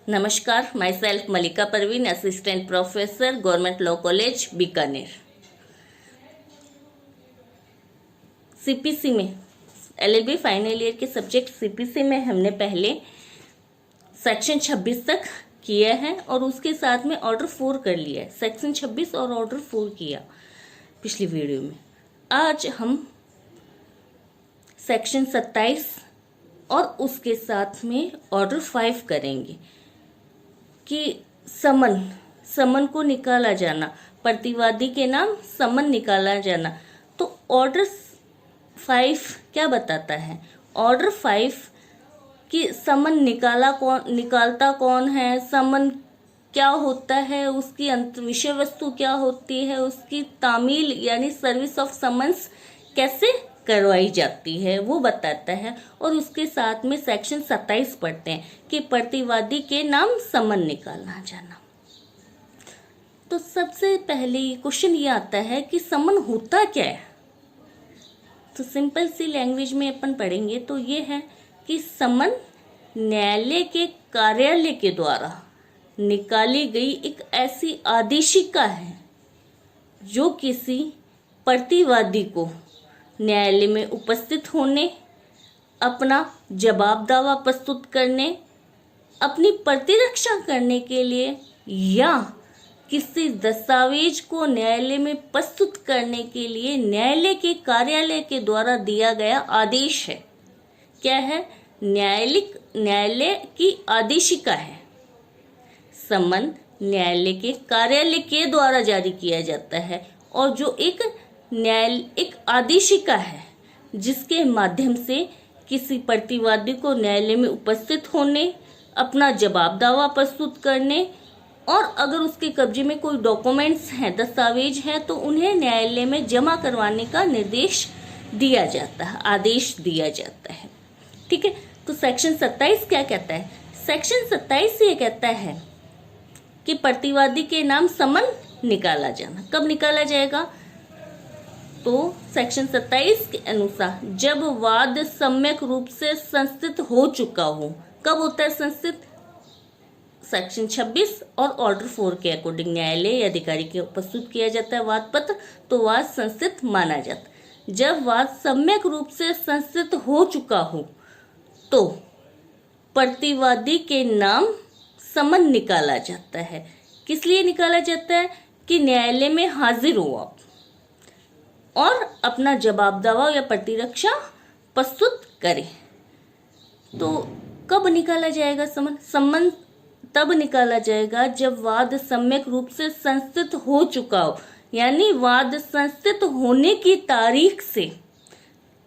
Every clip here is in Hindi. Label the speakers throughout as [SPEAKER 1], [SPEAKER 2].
[SPEAKER 1] नमस्कार, myself Malika Parveen, assistant professor, government law college Bikaner. CPC में एलएलबी फाइनल ईयर के सब्जेक्ट सीपीसी में हमने पहले सेक्शन 26 तक किया है और उसके साथ में ऑर्डर 4 कर लिया है। सेक्शन 26 और ऑर्डर 4 किया पिछली वीडियो में। आज हम सेक्शन 27 और उसके साथ में ऑर्डर 5 करेंगे कि समन को निकाला जाना, प्रतिवादी के नाम समन निकाला जाना। तो ऑर्डर 5 क्या बताता है? ऑर्डर 5 कि समन निकालता कौन है, समन क्या होता है, उसकी विषय वस्तु क्या होती है, उसकी तामील यानी सर्विस ऑफ समन्स कैसे करवाई जाती है वो बताता है। और उसके साथ में सेक्शन 27 पढ़ते हैं कि प्रतिवादी के नाम समन निकालना जाना। तो सबसे पहले क्वेश्चन ये आता है कि समन होता क्या है। तो सिंपल सी लैंग्वेज में अपन पढ़ेंगे तो ये है कि समन न्यायालय के कार्यालय के द्वारा निकाली गई एक ऐसी आदेशिका है जो किसी प्रतिवादी को न्यायालय में उपस्थित होने, अपना जवाब दावा प्रस्तुत करने, अपनी प्रतिरक्षा करने के लिए या किसी दस्तावेज को न्यायालय में प्रस्तुत करने के लिए न्यायालय के कार्यालय के द्वारा दिया गया आदेश है। क्या है? न्यायालय की आदेशिका है। समन न्यायालय के कार्यालय के द्वारा जारी किया जाता है और जो एक आदेशिका है जिसके माध्यम से किसी प्रतिवादी को न्यायालय में उपस्थित होने, अपना जवाब दावा प्रस्तुत करने और अगर उसके कब्जे में कोई डॉक्यूमेंट्स हैं, दस्तावेज हैं, तो उन्हें न्यायालय में जमा करवाने का निर्देश दिया जाता है, आदेश दिया जाता है। ठीक है। तो सेक्शन 27 क्या कहता है? सेक्शन 27 ये कहता है कि प्रतिवादी के नाम समन निकाला जाना। कब निकाला जाएगा? तो सेक्शन 27 के अनुसार जब वाद सम्यक रूप से संस्थित हो चुका हो। कब होता है संस्थित? सेक्शन 26 और ऑर्डर 4 के अकॉर्डिंग न्यायालय या अधिकारी के प्रस्तुत किया जाता है वाद पत्र, तो वाद संस्थित माना जाता है। जब वाद सम्यक रूप से संस्थित हो चुका हो तो प्रतिवादी के नाम समन निकाला जाता है। किस लिए निकाला जाता है? कि न्यायालय में हाजिर हो आप और अपना जवाब दावा या प्रतिरक्षा प्रस्तुत करें। तो कब निकाला जाएगा समन? समन तब निकाला जाएगा जब वाद सम्यक रूप से संस्थित हो चुका हो, यानी वाद संस्थित होने की तारीख से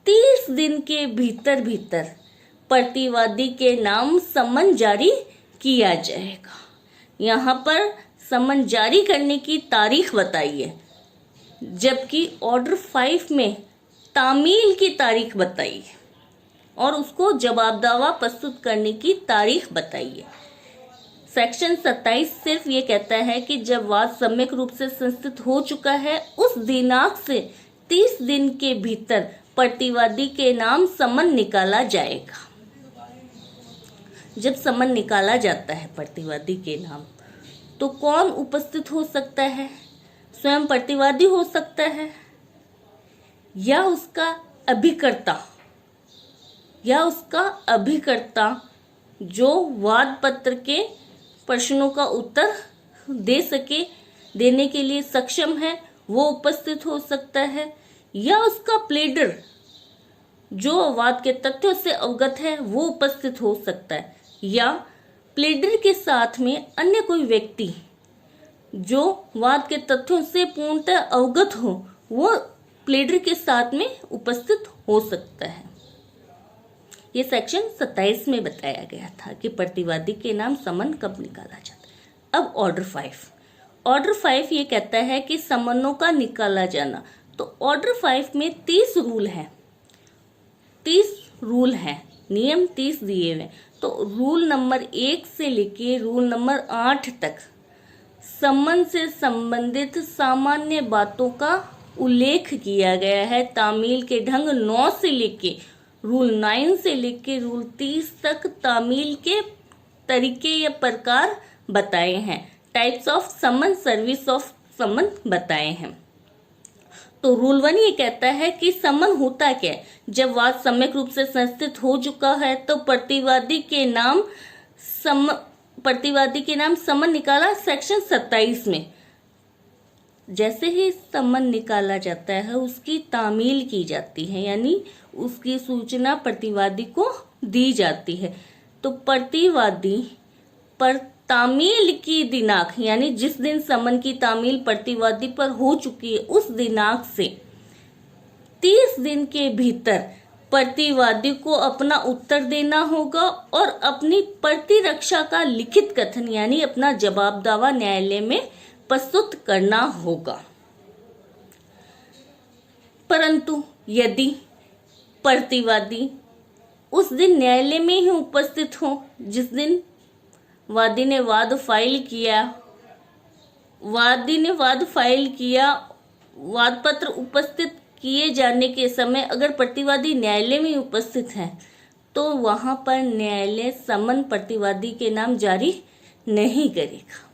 [SPEAKER 1] 30 दिन के भीतर प्रतिवादी के नाम समन जारी किया जाएगा। यहाँ पर समन जारी करने की तारीख बताई है, जबकि ऑर्डर 5 में तामील की तारीख बताई है और उसको जवाब दावा प्रस्तुत करने की तारीख बताई है। सेक्शन 27 सिर्फ ये कहता है कि जब वाद सम्यक रूप से संस्थित हो चुका है उस दिनांक से 30 दिन के भीतर प्रतिवादी के नाम समन निकाला जाएगा। जब समन निकाला जाता है प्रतिवादी के नाम तो कौन उपस्थित हो सकता है? स्वयं प्रतिवादी हो सकता है या उसका अभिकर्ता जो वाद पत्र के प्रश्नों का उत्तर दे सके, देने के लिए सक्षम है, वो उपस्थित हो सकता है, या उसका प्लेडर जो वाद के तथ्यों से अवगत है वो उपस्थित हो सकता है, या प्लेडर के साथ में अन्य कोई व्यक्ति जो वाद के तथ्यों से पूर्णतः अवगत हो वो प्लेडर के साथ में उपस्थित हो सकता है। ये सेक्शन 27 में बताया गया था कि प्रतिवादी के नाम समन कब निकाला जाता है। अब ऑर्डर 5 ये कहता है कि समनों का निकाला जाना। तो ऑर्डर 5 में 30 रूल हैं, नियम 30 दिए हुए। तो रूल नंबर 1 से लेके रूल नंबर 8 तक समन से संबंधित सामान्य बातों का उल्लेख किया गया है। तामील के ढंग 9 से लेके रूल 9 से लेके रूल 30 तक तामील के तरीके या प्रकार बताए हैं, types of summon, service of summon बताए हैं। तो रूल 1 ये कहता है कि समन होता क्या है। जब वाद सम्यक रूप से संस्थित हो चुका है तो प्रतिवादी के नाम समन निकाला सेक्शन 27 में। जैसे ही समन निकाला जाता है उसकी तामील की जाती है, यानी उसकी सूचना प्रतिवादी को दी जाती है। तो प्रतिवादी पर तामील की दिनांक, यानी जिस दिन समन की तामील प्रतिवादी पर हो चुकी है उस दिनांक से 30 दिन के भीतर प्रतिवादी को अपना उत्तर देना होगा और अपनी प्रतिरक्षा का लिखित कथन यानी अपना जवाब दावा न्यायालय में प्रस्तुत करना होगा। परंतु यदि प्रतिवादी उस दिन न्यायालय में ही उपस्थित हो जिस दिन वादी ने वाद फाइल किया, वाद पत्र उपस्थित किए जाने के समय अगर प्रतिवादी न्यायालय में उपस्थित है तो वहां पर न्यायालय समन प्रतिवादी के नाम जारी नहीं करेगा।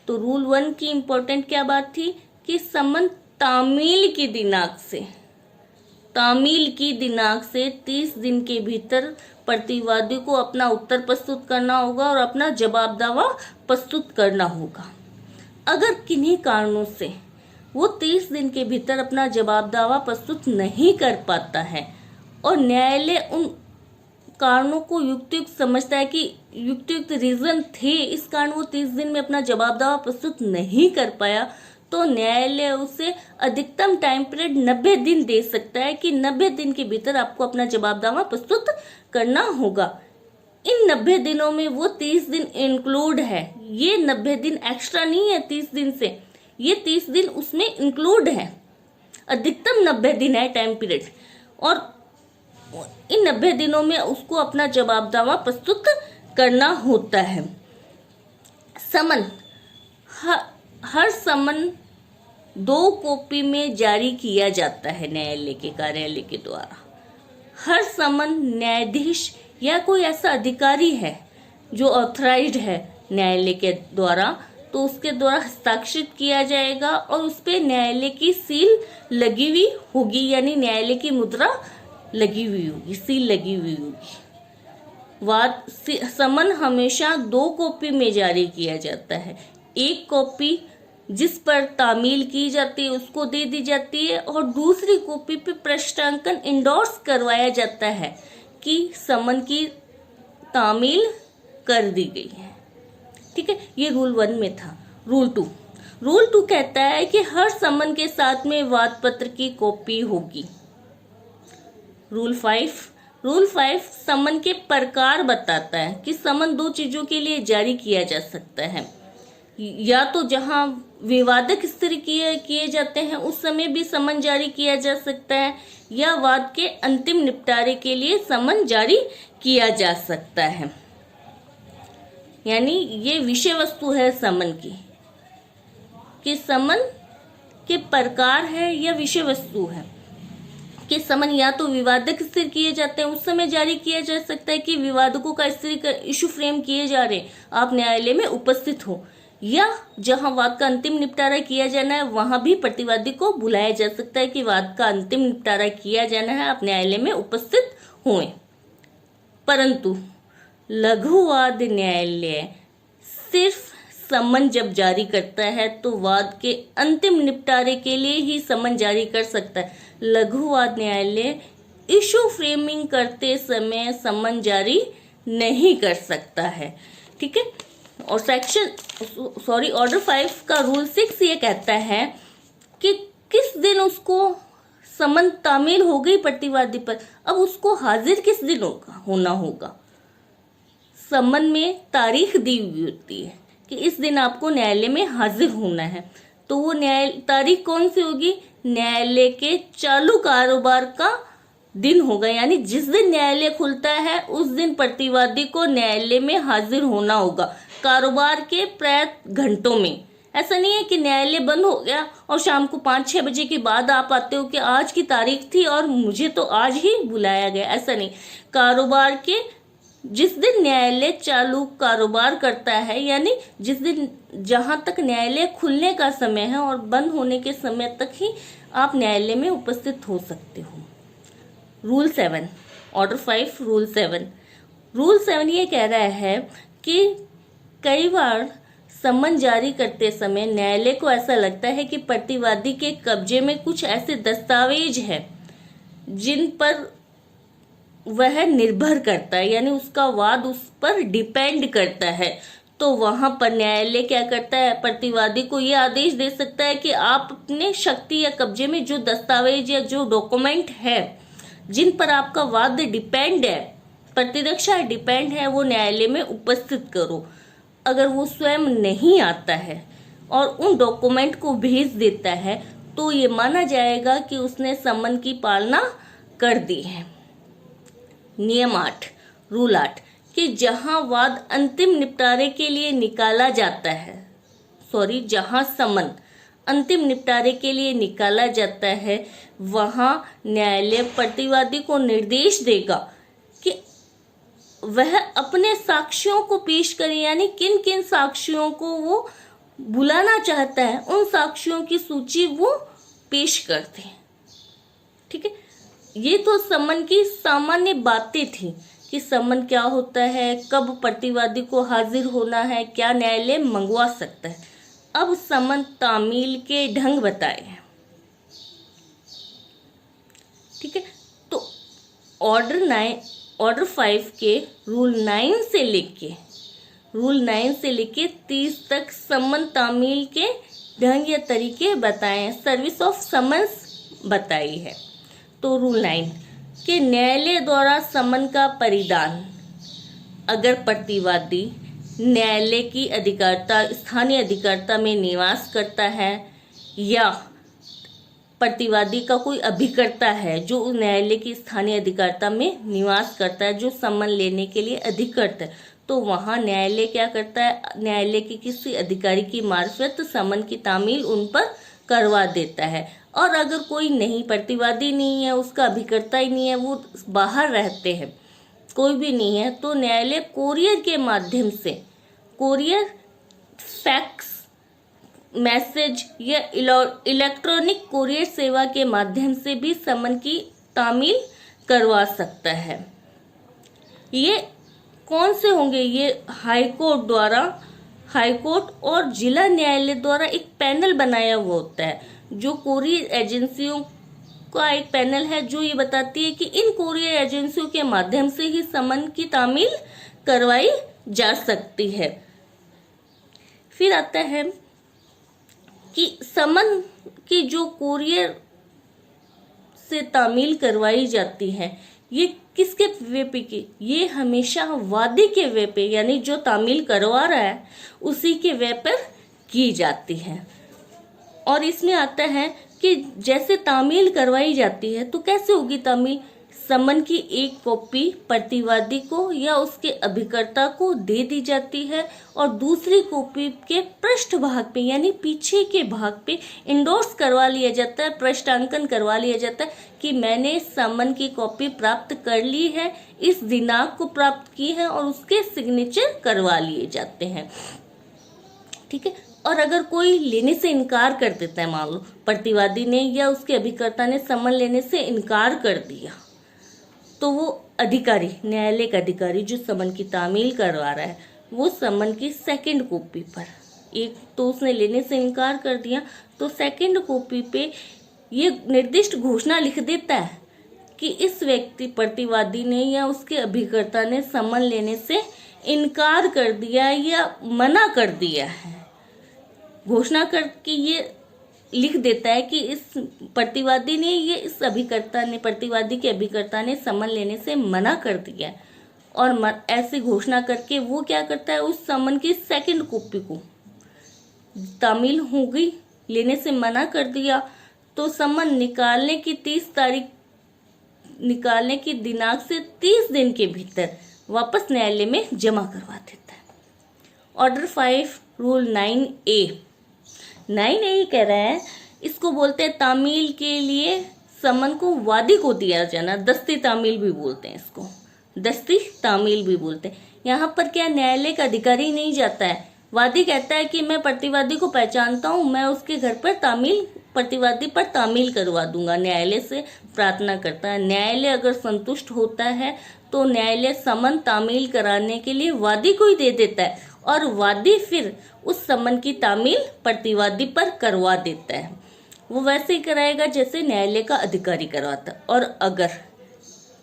[SPEAKER 1] तो रूल 1 की इम्पोर्टेंट क्या बात थी कि समन तामील की दिनांक से 30 दिन के भीतर प्रतिवादी को अपना उत्तर प्रस्तुत करना होगा और अपना जवाब दावा प्रस्तुत करना होगा। अगर किन्हीं कारणों से वो 30 दिन के भीतर अपना जवाब दावा प्रस्तुत नहीं कर पाता है और न्यायालय उन कारणों को युक्तियुक्त समझता है कि युक्तियुक्त रीजन थे, इस कारण वो 30 दिन में अपना जवाब दावा प्रस्तुत नहीं कर पाया, तो न्यायालय उसे अधिकतम टाइम पीरियड 90 दिन दे सकता है कि 90 दिन के भीतर आपको अपना जवाब दावा प्रस्तुत करना होगा। इन 90 दिनों में वो 30 दिन इंक्लूड है, ये 90 दिन एक्स्ट्रा नहीं है 30 दिन से, ये 30 दिन उसमें इंक्लूड है। अधिकतम 90 दिन है टाइम पीरियड और इन 90 दिनों में उसको अपना जवाब दावा प्रस्तुत करना होता है। समन, हर समन 2 कॉपी में जारी किया जाता है न्यायालय के कार्यालय के द्वारा। हर समन न्यायाधीश या कोई ऐसा अधिकारी है जो ऑथराइज्ड है न्यायालय के द्वारा, तो उसके द्वारा हस्ताक्षरित किया जाएगा और उस पे न्यायालय की सील लगी हुई होगी, यानी न्यायालय की मुद्रा लगी हुई होगी, सील लगी हुई होगी। समन हमेशा 2 कॉपी में जारी किया जाता है। एक कॉपी जिस पर तामील की जाती है उसको दे दी जाती है और दूसरी कॉपी पे पृष्ठांकन इंडोर्स करवाया जाता है कि समन की तामील कर दी गई है। ठीक है, ये रूल 1 में था। रूल 2 कहता है कि हर समन के साथ में वाद पत्र की कॉपी होगी। रूल 5 समन के प्रकार बताता है कि समन 2 चीजों के लिए जारी किया जा सकता है, या तो जहां विवादक स्थिर किए जाते हैं उस समय भी समन जारी किया जा सकता है, या वाद के अंतिम निपटारे के लिए समन जारी किया जा सकता है। यानी ये विषय वस्तु है समन की, कि समन के प्रकार है या विषय वस्तु है। कि समन या तो विवादक स्थिर किए जाते हैं उस समय जारी किया जा सकता है कि विवादकों का स्थिर इशू फ्रेम किए जा रहे, आप न्यायालय में उपस्थित हो, या जहां वाद का अंतिम निपटारा किया जाना है वहां भी प्रतिवादी को बुलाया जा सकता है कि वाद का अंतिम निपटारा किया जाना है, आप न्यायालय में उपस्थित हुए। परंतु लघुवाद न्यायालय सिर्फ समन जब जारी करता है तो वाद के अंतिम निपटारे के लिए ही समन जारी कर सकता है। लघुवाद न्यायालय इशू फ्रेमिंग करते समय समन जारी नहीं कर सकता है। ठीक है, और ऑर्डर 5 का रूल 6 ये कहता है कि किस दिन उसको समन तामील हो गई प्रतिवादी पर, अब उसको हाजिर किस दिन होना होगा। समन में तारीख दी हुई होती है कि इस दिन आपको न्यायालय में हाजिर होना है, तो वो तारीख कौन सी होगी, न्यायालय के चालू कारोबार का दिन होगा, यानी जिस दिन न्यायालय खुलता है उस दिन प्रतिवादी को न्यायालय में हाजिर होना होगा कारोबार के प्रायः घंटों में। ऐसा नहीं है कि न्यायालय बंद हो गया और शाम को 5-6 बजे के बाद आप आते हो कि आज की तारीख थी और मुझे तो आज ही बुलाया गया, ऐसा नहीं। कारोबार के जिस दिन न्यायालय चालू कारोबार करता है, यानी जिस दिन, जहां तक न्यायालय खुलने का समय है और बंद होने के समय तक ही आप न्यायालय में उपस्थित हो सकते हो। Rule 7, order 5 rule 7। रूल 7 ये कह रहा है कि कई बार सम्मन जारी करते समय न्यायालय को ऐसा लगता है कि प्रतिवादी के कब्जे में कुछ ऐसे दस्तावेज हैं जिन पर वह निर्भर करता है, यानी उसका वाद उस पर डिपेंड करता है। तो वहां पर न्यायालय क्या करता है, प्रतिवादी को यह आदेश दे सकता है कि आप अपने शक्ति या कब्जे में जो दस्तावेज या जो डॉक्यूमेंट है जिन पर आपका वाद डिपेंड है, प्रतिरक्षा डिपेंड है, वो न्यायालय में उपस्थित करो। अगर वो स्वयं नहीं आता है और उन डॉक्यूमेंट को भेज देता है तो ये माना जाएगा कि उसने सम्मन की पालना कर दी है। नियम 8, रूल 8 कि जहां वाद अंतिम निपटारे के लिए निकाला जाता है, जहां सम्मन अंतिम निपटारे के लिए निकाला जाता है, वहां न्यायालय प्रतिवादी को निर्देश देगा कि वह अपने साक्ष्यों को पेश करे, यानी किन किन साक्ष्यों को वो बुलाना चाहता है उन साक्ष्यों की सूची वो पेश कर दे। ठीक है, ये तो सम्मन की सामान्य बातें थी कि सम्मन क्या होता है, कब प्रतिवादी को हाजिर होना है, क्या न्यायालय मंगवा सकता है। अब सम्मन तामील के ढंग बताए हैं। ठीक है, तो ऑर्डर 5 के रूल 9 से लेके 30 तक सम्मन तामील के ढंग या तरीके बताए हैं, सर्विस ऑफ समन्स बताई है। तो रूल 9 कि न्यायालय द्वारा सम्मन का परिदान, अगर प्रतिवादी न्यायालय की अधिकारिता, स्थानीय अधिकारिता में निवास करता है या प्रतिवादी का कोई अभिकर्ता है जो न्यायालय की स्थानीय अधिकारिता में निवास करता है, जो सम्मन लेने के लिए अधिकृत है, तो वहां न्यायालय क्या करता है, न्यायालय के किसी अधिकारी की मार्फत सम्मन की तामील उन पर करवा देता है। और अगर कोई नहीं, प्रतिवादी नहीं है, उसका अभिकर्ता ही नहीं है, वो बाहर रहते हैं, कोई भी नहीं है, तो न्यायालय कोरियर के माध्यम से, कोरियर, फैक्स मैसेज या इलेक्ट्रॉनिक कोरियर सेवा के माध्यम से भी सम्मन की तामील करवा सकता है। ये कौन से होंगे, ये हाईकोर्ट और जिला न्यायालय द्वारा एक पैनल बनाया हुआ होता है, जो कोरियर एजेंसियों का एक पैनल है जो ये बताती है कि इन कोरियर एजेंसियों के माध्यम से ही सम्मन की तामील करवाई जा सकती है। फिर आता है कि सम्मन की जो कोरियर से तामील करवाई जाती है, ये किसके वे पे की, ये हमेशा वादी के वे पे, यानी जो तामील करवा रहा है उसी के वे पर की जाती है। और इसमें आता है कि जैसे तामील करवाई जाती है तो कैसे होगी तामील, सम्मन की एक कॉपी प्रतिवादी को या उसके अभिकर्ता को दे दी जाती है और दूसरी कॉपी के पृष्ठ भाग पे, यानी पीछे के भाग पे इंडोर्स करवा लिया जाता है, पृष्ठांकन करवा लिया जाता है कि मैंने सम्मन की कॉपी प्राप्त कर ली है, इस दिनांक को प्राप्त की है, और उसके सिग्नेचर करवा लिए जाते हैं। ठीक है, और अगर कोई लेने से इनकार कर देता है, मान लो प्रतिवादी ने या उसके अभिकर्ता ने सम्मन लेने से इनकार कर दिया, तो वो अधिकारी, न्यायालय का अधिकारी जो सम्मन की तामील करवा रहा है, वो सम्मन की सेकंड कॉपी पर, एक तो उसने लेने से इनकार कर दिया, तो सेकंड कॉपी पे ये निर्दिष्ट घोषणा लिख देता है कि इस व्यक्ति प्रतिवादी ने या उसके अभिकर्ता ने सम्मन लेने से इनकार कर दिया या मना कर दिया है। घोषणा करके ये लिख देता है कि इस प्रतिवादी ने, ये इस अभिकर्ता ने, प्रतिवादी के अभिकर्ता ने सम्मन लेने से मना कर दिया है। और ऐसी घोषणा करके वो क्या करता है, उस सम्मन की सेकंड कॉपी को, तामील हो गई, लेने से मना कर दिया, तो सम्मन निकालने की दिनांक से 30 दिन के भीतर वापस न्यायालय में जमा करवा देता है। ऑर्डर 5 रूल 9A कह रहा है, इसको बोलते हैं तामील के लिए सम्मन को वादी को दिया जाना, दस्ती तामील भी बोलते हैं इसको। दस्ती तामील भी बोलते हैं। यहाँ पर क्या न्यायालय का अधिकारी नहीं जाता है, वादी कहता है कि मैं प्रतिवादी को पहचानता हूँ, मैं उसके घर पर तामील, प्रतिवादी पर तामील करवा दूंगा, न्यायालय से प्रार्थना करता है। न्यायालय अगर संतुष्ट होता है तो न्यायालय समन तामील कराने के लिए वादी को ही दे देता है और वादी फिर उस समन की तामील प्रतिवादी पर करवा देता है। वो वैसे ही कराएगा जैसे न्यायालय का अधिकारी करवाता। और अगर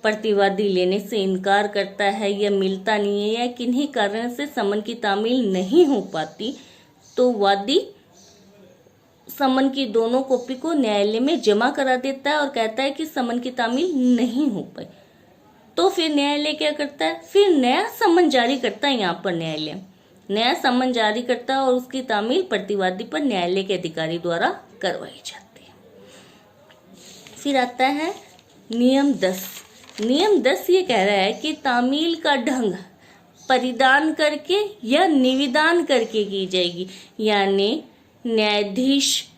[SPEAKER 1] प्रतिवादी लेने से इनकार करता है या मिलता नहीं है या किन्हीं कारण से समन की तामील नहीं हो पाती, तो वादी समन की दोनों कॉपी को न्यायालय में जमा करा देता है और कहता है कि समन की तामील नहीं हो पाई। तो फिर न्यायालय क्या करता है, फिर नया समन जारी करता है। यहाँ पर न्यायालय नया समन जारी करता है और उसकी तामील प्रतिवादी पर न्यायालय के अधिकारी द्वारा करवाई जाती है। फिर आता है नियम 10। नियम 10 ये कह रहा है कि तामील का ढंग परिदान करके या निविदान करके की जाएगी, यानी न्यायाधीश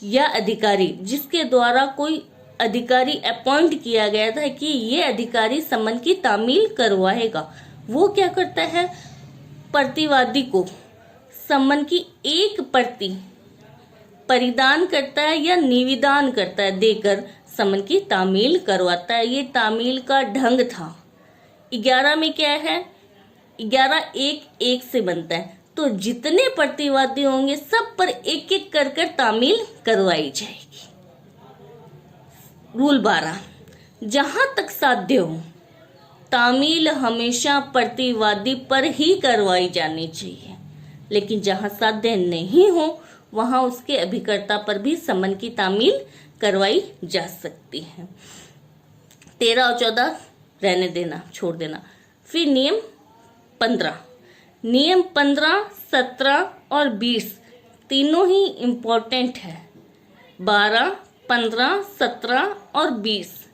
[SPEAKER 1] या अधिकारी जिसके द्वारा कोई अधिकारी अपॉइंट किया गया था कि ये अधिकारी समन की तामील करवाएगा, वो क्या करता है, प्रतिवादी को समन की एक प्रति परिदान करता है या निविदान करता है, देकर समन की तामील करवाता है। ये तामील का ढंग था। 11 में क्या है, 11 एक से बनता है, तो जितने प्रतिवादी होंगे सब पर एक एक कर कर तामील करवाई जाएगी। रूल 12, जहां तक साध्य हो तामील हमेशा प्रतिवादी पर ही करवाई जानी चाहिए, लेकिन जहां साध्य नहीं हो वहां उसके अभिकर्ता पर भी समन की तामील करवाई जा सकती है। 13 और 14 रहने देना, छोड़ देना। फिर नियम 15। नियम 15, 17 और 20 तीनों ही इम्पोर्टेंट है। 12, 15, 17 और 20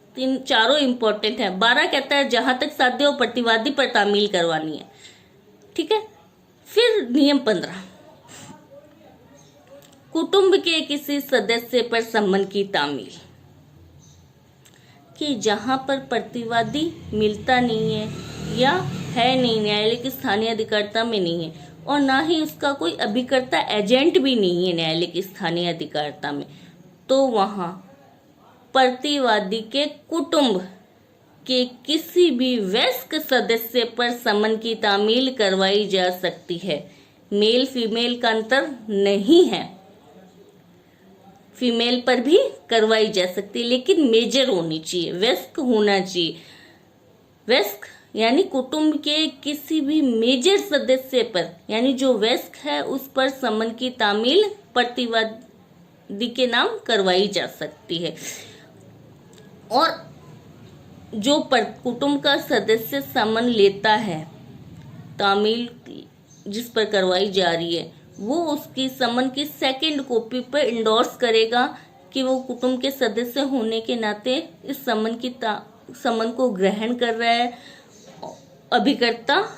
[SPEAKER 1] चारों इम्पोर्टेंट है। 12 कहता है जहां तक साध्य हो प्रतिवादी पर तामील करवानी है, ठीक है। फिर नियम 15, कुटुंब के किसी सदस्य पर समन की तामील, कि जहां पर प्रतिवादी मिलता नहीं है या है नहीं, न्यायालय की स्थानीय अधिकारिता में नहीं है और ना ही उसका कोई अभिकर्ता एजेंट भी नहीं है न्यायालय की स्थानीय अधिकारिता में, तो वहां प्रतिवादी के कुटुंब के किसी भी वयस्क सदस्य पर समन की तामील करवाई जा सकती है। मेल फीमेल का अंतर नहीं है, फीमेल पर भी करवाई जा सकती है, लेकिन मेजर होनी चाहिए, वयस्क होना चाहिए। वयस्क यानी कुटुंब के किसी भी मेजर सदस्य पर, यानी जो वयस्क है उस पर समन की तामील प्रतिवादी के नाम करवाई जा सकती है। और जो कुटुंब का सदस्य समन लेता है, तामील जिस पर करवाई जा रही है, वो उसकी समन की सेकंड कॉपी पर इंडोर्स करेगा कि वो कुटुंब के सदस्य होने के नाते इस समन को ग्रहण कर रहा है। अभिकर्ता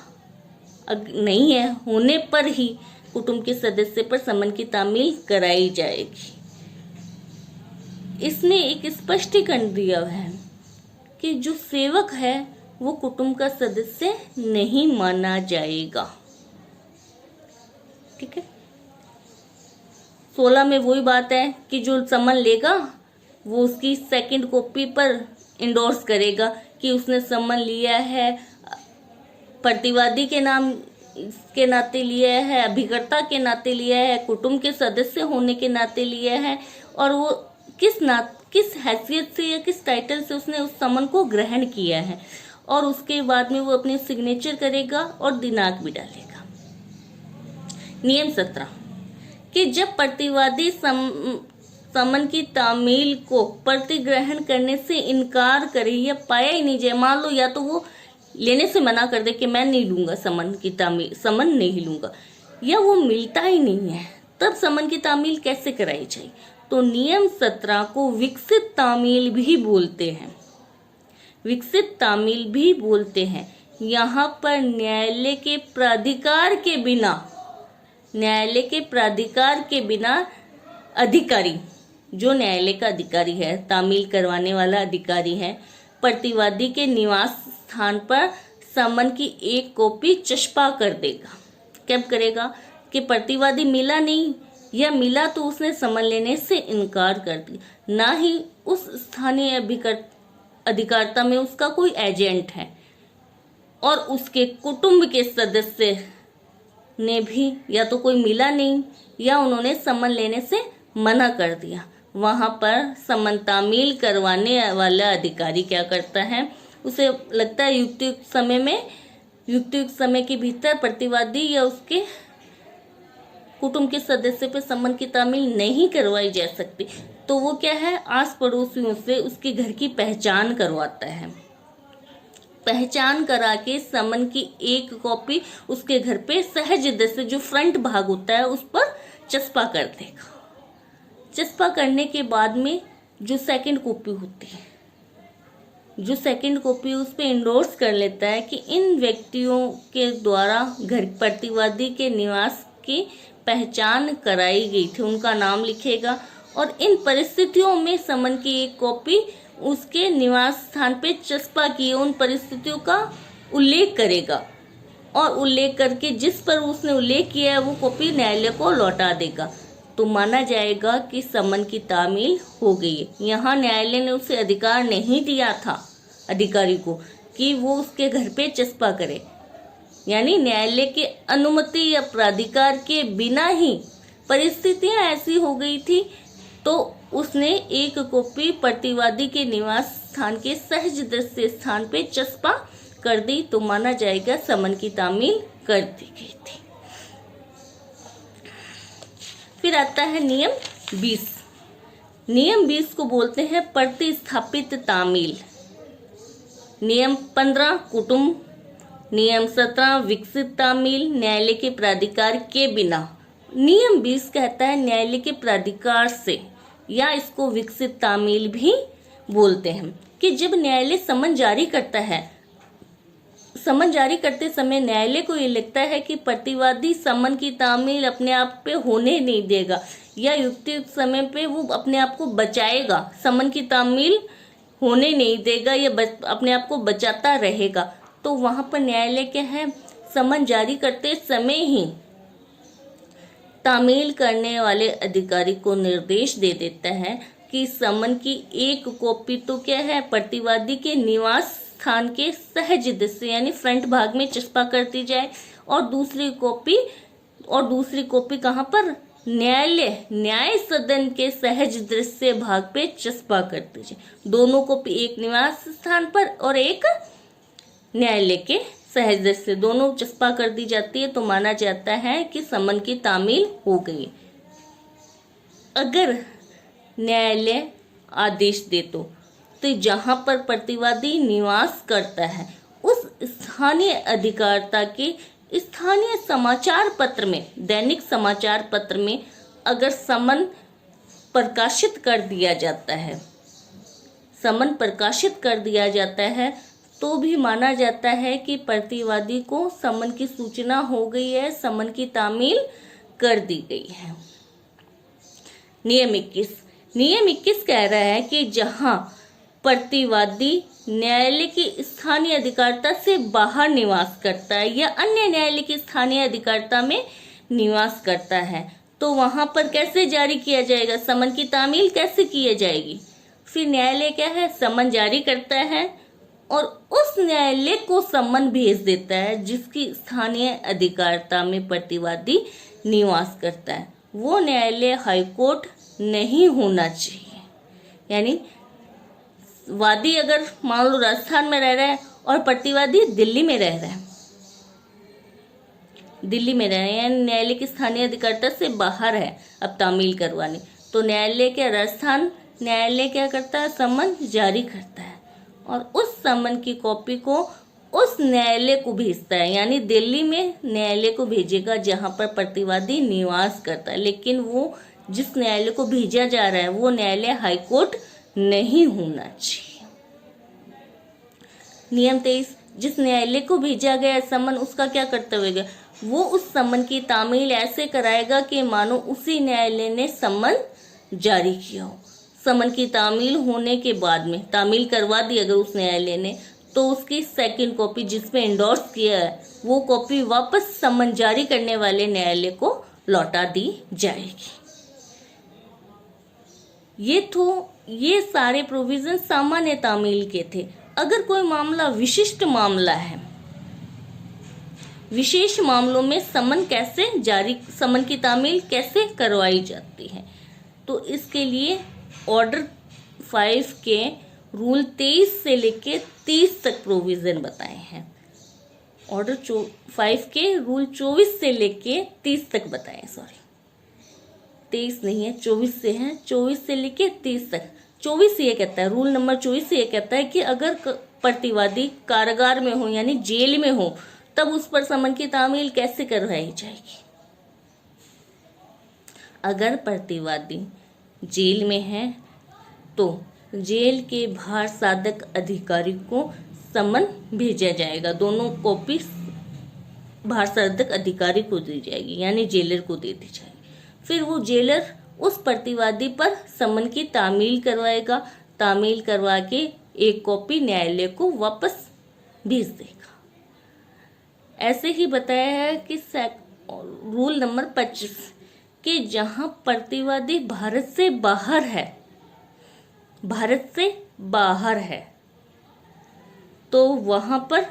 [SPEAKER 1] नहीं है होने पर ही कुटुंब के सदस्य पर समन की तामील कराई जाएगी। इसने एक स्पष्टीकरण दिया है कि जो सेवक है वो कुटुंब का सदस्य नहीं माना जाएगा, ठीक है। 16 में वही बात है कि जो समन लेगा वो उसकी सेकंड कॉपी पर इंडोर्स करेगा कि उसने समन लिया है, प्रतिवादी के नाम के नाते लिया है, अभिकर्ता के नाते लिया है, कुटुंब के सदस्य होने के नाते लिया है, और वो किस हैसियत से या किस टाइटल से उसने उस समन को ग्रहण किया है, और उसके बाद में वो अपने सिग्नेचर करेगा और दिनांक भी डालेगा। नियम 17 कि जब प्रतिवादी समन की तामील को प्रतिग्रहण करने से इनकार करे या पाया ही नहीं जाए, मान लो या तो वो लेने से मना कर दे कि मैं नहीं लूंगा समन की तामील, समन नहीं लूंगा, या वो मिलता ही नहीं है, तब समन की तामील कैसे कराई जाए? तो नियम 17 को विकसित तामील भी बोलते हैं, विकसित तामील भी बोलते हैं। यहाँ पर न्यायालय के प्राधिकार के बिना अधिकारी, जो न्यायालय का अधिकारी है, तामील करवाने वाला अधिकारी है, प्रतिवादी के निवास स्थान पर समन की एक कॉपी चस्पा कर देगा। कब करेगा कि प्रतिवादी मिला नहीं या मिला तो उसने समन लेने से इनकार कर दिया, ना ही उस स्थानीय अधिकारिता में उसका कोई एजेंट है और उसके कुटुंब के सदस्य ने भी या तो कोई मिला नहीं या उन्होंने समन लेने से मना कर दिया। वहां पर समन तामील करवाने वाला अधिकारी क्या करता है, उसे लगता है युक्त समय के भीतर प्रतिवादी या उसके कुटुंब के सदस्य पे समन की तामील नहीं करवाई जा सकती, तो वो क्या है, आस पड़ोसियों से उसके घर की पहचान करवाता है। पहचान करा के समन की एक कॉपी उसके घर पे सहज दृष्टि जो फ्रंट भाग होता है उस पर चस्पा कर देगा। चस्पा करने के बाद में जो सेकंड कॉपी होती है, जो सेकंड कॉपी उस पर इंडोर्स कर लेता है कि इन व्यक्तियों के द्वारा घर प्रतिवादी के निवास की पहचान कराई गई थी, उनका नाम लिखेगा और इन परिस्थितियों में समन की एक कॉपी उसके निवास स्थान पे चस्पा किए उन परिस्थितियों का उल्लेख करेगा और उल्लेख करके जिस पर उसने उल्लेख किया है वो कॉपी न्यायालय को लौटा देगा। तो माना जाएगा कि समन की तामील हो गई है। यहाँ न्यायालय ने उसे अधिकार नहीं दिया था अधिकारी को कि वो उसके घर पे चस्पा करे, यानी न्यायालय के अनुमति या प्राधिकार के बिना ही परिस्थितियां ऐसी हो गई थी, तो उसने एक कॉपी प्रतिवादी के निवास स्थान के सहज दृष्टि स्थान पे चस्पा कर दी, तो माना जाएगा समन की तामील कर दी गई थी। फिर आता है नियम 20। नियम 20 को बोलते हैं प्रतिस्थापित तामील। नियम 15 कुटुंब, नियम 17 विकसित तामील, न्यायालय के प्राधिकार के बिना। नियम 20 कहता है न्यायालय के प्राधिकार से, या इसको विकसित तामील भी बोलते हैं, कि जब न्यायालय समन जारी करता है, समन जारी करते समय न्यायालय को ये लगता है कि प्रतिवादी समन की तामील अपने आप पे होने नहीं देगा या युक्त समय पे वो अपने आप को बचाएगा, समन की तामील होने नहीं देगा या अपने आप को बचाता रहेगा, तो वहां पर न्यायालय क्या है, समन जारी करते समय ही तामील करने वाले अधिकारी को निर्देश दे देता है कि समन की एक कॉपी तो क्या है, प्रतिवादी के निवास स्थान के सहज दृश्य यानी फ्रंट भाग में चस्पा कर दी जाए और दूसरी कॉपी कहाँ पर, न्याय सदन के सहज दृश्य भाग पे चस्पा कर दी जाए। दोनों कॉपी एक निवास स्थान पर और एक न्यायालय के सहज दृश्य, दोनों चस्पा कर दी जाती है, तो माना जाता है कि समन की तामील हो गई। अगर न्यायालय आदेश दे तो जहां पर प्रतिवादी निवास करता है उस स्थानीय अधिकारिता के स्थानीय समाचार पत्र में, दैनिक समाचार पत्र में अगर समन प्रकाशित कर दिया जाता है, समन प्रकाशित कर दिया जाता है, तो भी माना जाता है कि प्रतिवादी को समन की सूचना हो गई है, समन की तामील कर दी गई है। नियम 21 कह रहा है कि जहां प्रतिवादी न्यायालय की स्थानीय अधिकारिता से बाहर निवास करता है या अन्य न्यायालय की स्थानीय अधिकारिता में निवास करता है, तो वहां पर कैसे जारी किया जाएगा, समन की तामील कैसे की जाएगी। फिर न्यायालय क्या है, समन जारी करता है और उस न्यायालय को समन भेज देता है जिसकी स्थानीय अधिकारिता में प्रतिवादी निवास करता है। वो न्यायालय हाईकोर्ट नहीं होना चाहिए, यानी वादी अगर मान लो राजस्थान में रह रहा है और प्रतिवादी दिल्ली में रह रहा है, यानी न्यायालय की स्थानीय अधिकारिता से बाहर है अब तामील करवानी, तो न्यायालय क्या, राजस्थान न्यायालय क्या करता है, समन जारी करता है और उस समन की कॉपी को उस न्यायालय को भेजता है, यानी दिल्ली में न्यायालय को भेजेगा जहां पर प्रतिवादी निवास करता है। लेकिन वो जिस न्यायालय को भेजा जा रहा है वो न्यायालय हाईकोर्ट नहीं होना चाहिए। नियम 23, जिस न्यायालय को भेजा गया समन उसका क्या कर्तव्य होगा, वो उस समन की तामील ऐसे कराएगा कि मानो उसी न्यायालय ने समन जारी किया हो। समन की तामील होने के बाद में, तामील करवा दी अगर उस न्यायालय ने, तो उसकी सेकंड कॉपी जिसमें एंडोर्स किया है वो कॉपी वापस समन जारी करने वाले न्यायालय को लौटा दी जाएगी। ये सारे प्रोविजन सामान्य तामील के थे। अगर कोई मामला विशिष्ट मामला है, विशेष मामलों में समन की तामील कैसे करवाई जाती है, तो इसके लिए ऑर्डर 5 के रूल 23 से लेके 30 तक प्रोविजन बताए हैं। ऑर्डर 5 के रूल 24 से लेके 30 तक बताए, 23 नहीं है, 24 से है, 24 से लेके 30 तक। 24 ये कहता है, रूल नंबर 24 ये कहता है कि अगर प्रतिवादी कारागार में हो यानी जेल में हो तब उस पर समन की तामील कैसे करवाई जाएगी। अगर प्रतिवादी जेल में है तो जेल के बाहर साधक अधिकारी को समन भेजा जाएगा। दोनों कॉपी बाहर साधक अधिकारी को दी जाएगी यानी जेलर को दे दी जाएगी। फिर वो जेलर उस प्रतिवादी पर समन की तामील करवाएगा। तामील करवा के एक कॉपी न्यायालय को वापस भेज देगा। ऐसे ही बताया है कि रूल नंबर 25 कि जहां प्रतिवादी भारत से बाहर है तो वहां पर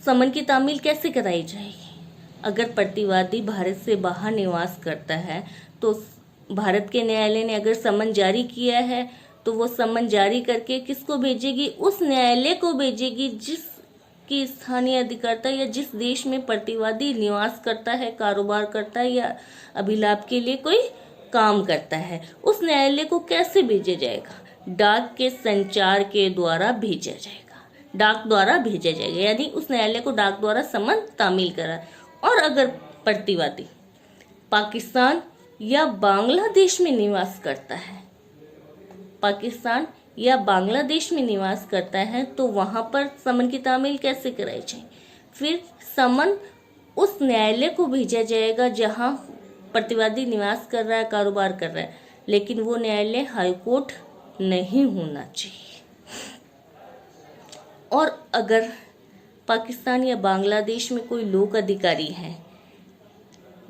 [SPEAKER 1] समन की तामील कैसे कराई जाएगी। अगर प्रतिवादी भारत से बाहर निवास करता है तो भारत के न्यायालय ने अगर समन जारी किया है तो वो समन जारी करके किसको भेजेगी, उस न्यायालय को भेजेगी जिसकी स्थानीय अधिकारिता या जिस देश में प्रतिवादी निवास करता है, कारोबार करता है या अभिलाभ के लिए कोई काम करता है। उस न्यायालय को कैसे भेजा जाएगा, डाक के संचार के द्वारा भेजा जाएगा, डाक द्वारा भेजा जाएगा यानी उस न्यायालय को डाक द्वारा समन तामील करा। और अगर प्रतिवादी पाकिस्तान या बांग्लादेश में निवास करता है, तो वहां पर समन की तामील कैसे कराई जाए। फिर समन उस न्यायालय को भेजा जाएगा जहां प्रतिवादी निवास कर रहा है, कारोबार कर रहा है, लेकिन वो न्यायालय हाईकोर्ट नहीं होना चाहिए। और अगर पाकिस्तान या बांग्लादेश में कोई लोक अधिकारी है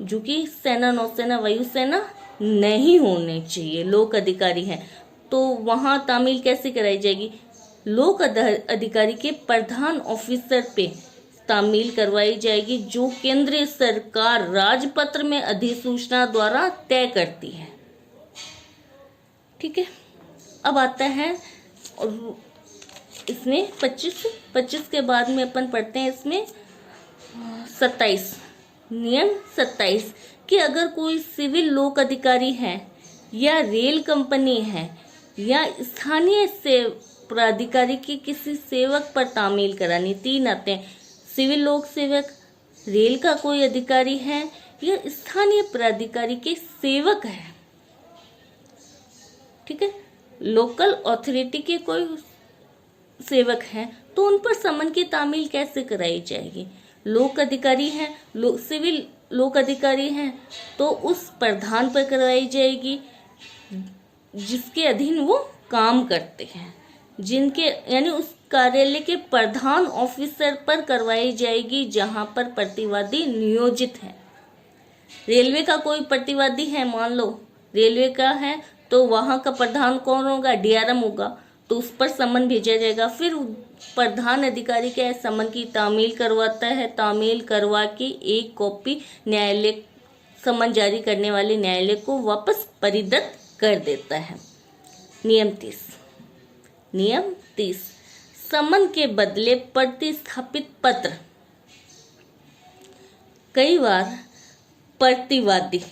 [SPEAKER 1] जो कि सेना, नौसेना, वायुसेना नहीं होने चाहिए, लोक अधिकारी है, तो वहां तामील कैसे कराई जाएगी। लोक अधिकारी के प्रधान ऑफिसर पे तामील करवाई जाएगी जो केंद्रीय सरकार राजपत्र में अधिसूचना द्वारा तय करती है। ठीक है, अब आता है इसमें 25 के बाद में अपन पढ़ते हैं इसमें 27 नियम 27 कि अगर कोई सिविल लोक अधिकारी है या रेल कंपनी है या स्थानीय प्राधिकारी के किसी सेवक पर तामील करानी, 3 आते हैं, सिविल लोक सेवक, रेल का कोई अधिकारी है या स्थानीय प्राधिकारी के सेवक है। ठीक है, लोकल अथॉरिटी के कोई सेवक हैं तो उन पर समन की तामील कैसे कराई जाएगी। लोक अधिकारी हैं, सिविल लोक अधिकारी हैं तो उस प्रधान पर करवाई जाएगी जिसके अधीन वो काम करते हैं, जिनके यानी उस कार्यालय के प्रधान ऑफिसर पर करवाई जाएगी जहां पर प्रतिवादी नियोजित है। रेलवे का कोई प्रतिवादी है, मान लो रेलवे का है, तो वहां का प्रधान कौन होगा, डीआरएम होगा, तो उस पर समन भेजा जाएगा। फिर प्रधान अधिकारी क्या है, समन की तामील करवाता है, तामील करवा के एक कॉपी न्यायालय, समन जारी करने वाले न्यायालय को वापस परिदत्त कर देता है। नियम 30 समन के बदले प्रतिस्थापित पत्र। कई बार प्रतिवादी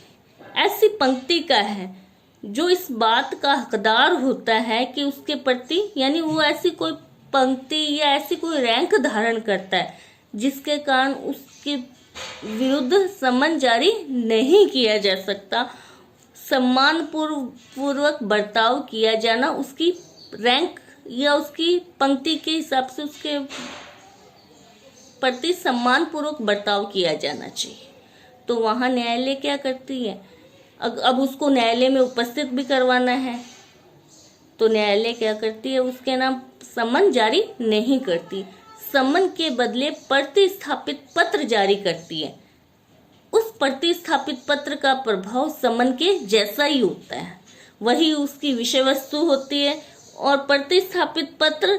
[SPEAKER 1] ऐसी पंक्ति का है जो इस बात का हकदार होता है कि उसके प्रति यानी वो ऐसी कोई पंक्ति या ऐसी कोई रैंक धारण करता है जिसके कारण उसके विरुद्ध समन जारी नहीं किया जा सकता। सम्मान पूर्वक बर्ताव किया जाना, उसकी रैंक या उसकी पंक्ति के हिसाब से उसके प्रति सम्मान पूर्वक बर्ताव किया जाना चाहिए। तो वहां न्यायालय क्या करती है, अब उसको न्यायालय में उपस्थित भी करवाना है तो न्यायालय क्या करती है, उसके नाम समन जारी नहीं करती, समन के बदले प्रतिस्थापित पत्र जारी करती है। उस प्रतिस्थापित पत्र का प्रभाव समन के जैसा ही होता है, वही उसकी विषय वस्तु होती है। और प्रतिस्थापित पत्र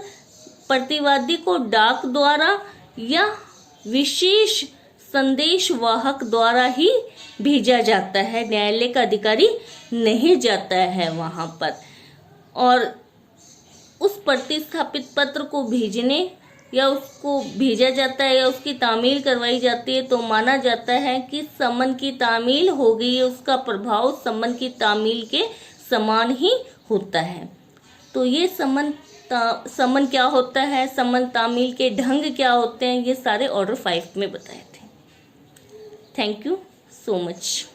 [SPEAKER 1] प्रतिवादी को डाक द्वारा या विशेष संदेश वाहक द्वारा ही भेजा जाता है, न्यायालय का अधिकारी नहीं जाता है वहां पर। और उस प्रतिस्थापित पत्र को भेजने या उसको भेजा जाता है या उसकी तामील करवाई जाती है तो माना जाता है कि समन की तामील हो गई है, उसका प्रभाव समन की तामील के समान ही होता है। तो ये समन क्या होता है, समन तामील के ढंग क्या होते हैं, ये सारे ऑर्डर 5 में बताए थे। Thank you so much.